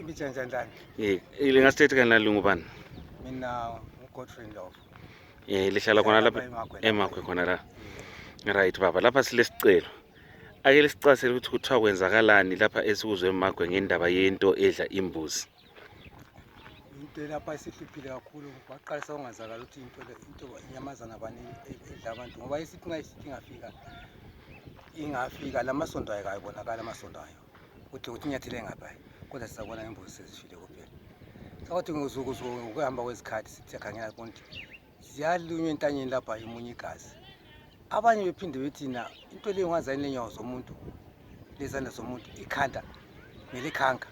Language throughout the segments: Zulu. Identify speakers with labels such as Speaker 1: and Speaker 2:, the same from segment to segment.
Speaker 1: Mbijanja
Speaker 2: ile ngasithethe kanali ngubani?
Speaker 1: mina uGodfrey Ndlovu.
Speaker 2: Lihlala khona lapha eMakwe khona la. Right baba, lapha silesicelo. Ake lesicasela ukuthi kuthiwa kwenzakalani lapha esikuzwe eMakwe ngendaba yento edla imbuzi.
Speaker 1: Into lapha isihluphile kakhulu, kwaqalisa ungazakala ukuthi into inyamazana bani edla abantu ngoba isithi ngayisithi ingafika lamasondo ayibonakala amasondo ayo. Ukuthi inyathele ngapha kodwa sizabona imbuzi sezifile kuphela. Sakuthi ukuhamba kwezikhathi sithi khangela konke ziyalunywa entanyeni lapha imunye igazi. Abanye bephinde bethina into leyo ngazani lenyawo zomuntu lezandla zomuntu ikhanda nelikhanga.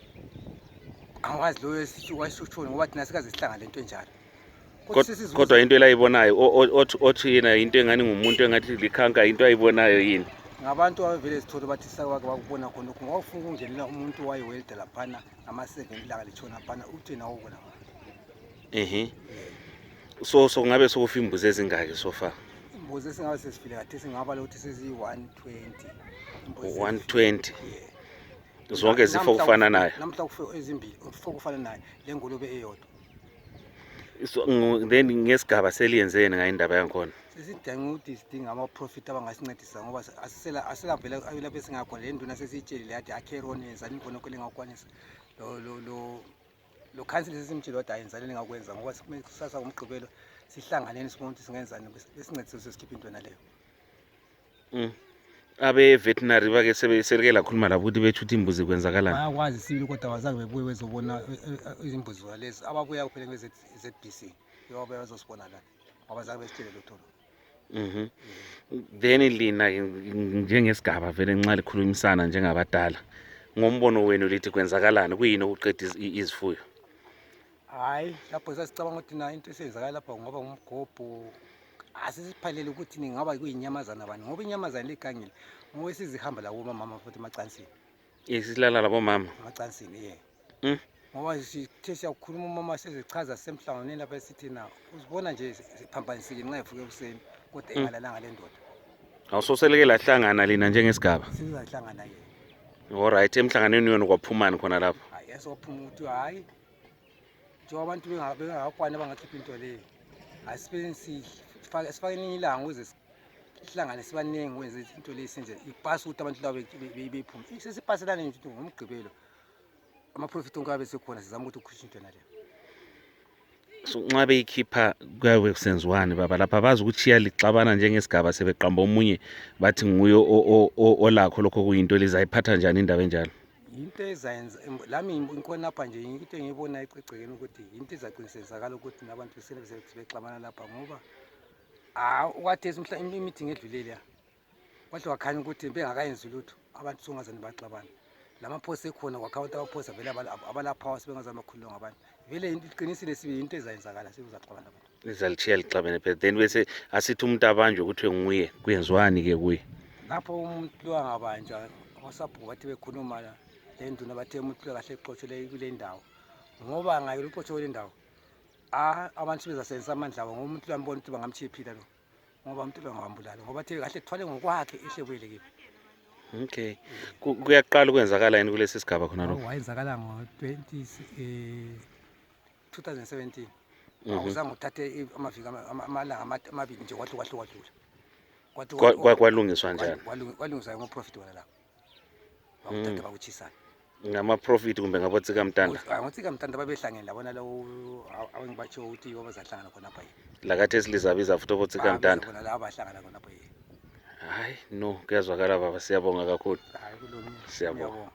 Speaker 1: Angazi lo wesishutshoni ngoba thina sikaze sihlangana lento enjalo.
Speaker 2: Kodwa into elayibonayo othi yena into engani ngumuntu engathi likhanga into ayibonayo yini?
Speaker 1: Ngabantu abavele sithole bathi sakubaka bakubona khona lokho ngawufuna ukungenela umuntu wayewelda laphana ama-7 ilanga litshona laphana uthi nawo ubona ngani.
Speaker 2: So ngabe sokufa imbuzi ezingaki so far?
Speaker 1: Imbuzi esingabe sesifile kade singaba lokuthi sezi-120.
Speaker 2: 120. Zonke zifo kufana nayo.
Speaker 1: Namhla kufe ezimbili ufo kufana nayo lengulube eyodwa.
Speaker 2: So then ngesigaba seliyenzeni ngayo indaba yakhona?
Speaker 1: Sesidinga ukuthi sidinga ama-profit abangasincedisa ngoba asikavela lapha esingakhona le nduna sesiyitshelile yathi akheroni yenzani khona okho lengakwanisa lo council sesimtshela kodwa ayenzani lengakwenza ngoba kusasa ngomgqibelo sihlanganeni sibona ukuthi singenzani besincedise sikhiphe into naleyo.
Speaker 2: Abe veterinary bake selike lakhuluma lapho ukuthi bethu ukuthi imbuzi kwenzakalani?
Speaker 1: Bayakwazi sibili kodwa abazange bebuye bezobona izimbuzi lezi ababuya kuphela nge-ZBC yoba bazosibona la abazange besitshele lutho.
Speaker 2: Then lina njengesigaba vele nxa likhulumisana njengabadala ngombono wenu lithi kwenzakalani kuyini okuqeda izifuyo?
Speaker 1: Hayi lapho sasicabanga ukuthi na into esenzakala lapha ngoba ngumgobho asisiphalele ukuthi ningaba kuyinyamazana bani ngoba inyamazana legangile ngoba sizihamba labo mama futhi emacansini.
Speaker 2: Silala labo mama
Speaker 1: emacansini ngoba sithe siyakhuluma umama sezichaza semhlanganweni lapha esithi na uzibona nje siphambanisile nxa evuke ekuseni kodwa engalalanga le ndoda.
Speaker 2: Awusoseleke lahlangana lina njengesigaba?
Speaker 1: Sizahlangana ke.
Speaker 2: Alright, emhlanganweni yona kwaphumani khona lapho?
Speaker 1: Hayi yasophuma ukuthi hayi njengoba abantu bengakwana bangakhipha into leyo asifake elinye ilanga ukuze sihlangane sibaningi wenze into leyo senze ipasi ukuthi abantu labo beyiphume. Sesipaselane nje ukuthi ngomgqibelo ama-profit onke abe sekhona sizama ukuthi ukhishwe into naleyo.
Speaker 2: So nxa beyikhipha kuyabe kusenziwani baba lapha bazi ukuthi lixabana njengesigaba sebeqamba omunye bathi nguye olakho lokho kuyinto lizayiphatha njani indaba enjalo?
Speaker 1: Into ezayenza lami inkona lapha nje into engiyibona ececekeni ukuthi into ezaqinisekisakala ukuthi nabantu sebexabana lapha ngoba ukwathesi imithi ngedlulele ya kwahle wakhanya ukuthi bengakayenzi lutho abantu songazani baxabana lamaphosi ekhona kwakhawunta abaphosa vele abalaphawa sebengazama ukukhuluma ngabantu vele into iqinisile sibe into ezayenzakala sekuzaxabana abantu
Speaker 2: lizalithiya lixabene but then bese asithi umuntu abanjwe ukuthi nguye kuyenziwani ke kuye
Speaker 1: lapho umuntu lo angabanjwa wasabhuka bathi bekhuluma la le nduna bathe umuntu kahle exotshelwe kule ndawo ngoba ngayo uxotshelwe le ndawo abantu bezasenza amandla abo ngoba umuntu uyambona ukuthi bangamchiphila lo ngoba umuntu bangambulala ngoba bathe kahle kuthwale ngokwakhe ehlebuyele kipi.
Speaker 2: Okay, kuyaqala ukwenzakala yini kulesi sigaba khona lokho?
Speaker 1: Wayenzakala ngo-2017 awuzange uthathe amaviki amalanga amabili nje
Speaker 2: kwalungiswa njani?
Speaker 1: Kwalungiswa ngo-profit wona lapho bakuthatha bakuchisana
Speaker 2: ngama-profit kumbe ngotsikamutanda?
Speaker 1: Ngotsikamutanda babehlangene labona lawo abangibatsho ukuthi yibo bazahlangana khonapha yini
Speaker 2: lakathi esilizabiza futhi obotsikamutanda
Speaker 1: khona laba bahlangana khonapha yini.
Speaker 2: Hayi no kuyazwakala baba, siyabonga kakhulu.
Speaker 1: Hayi kulungile.
Speaker 2: Siyabonga.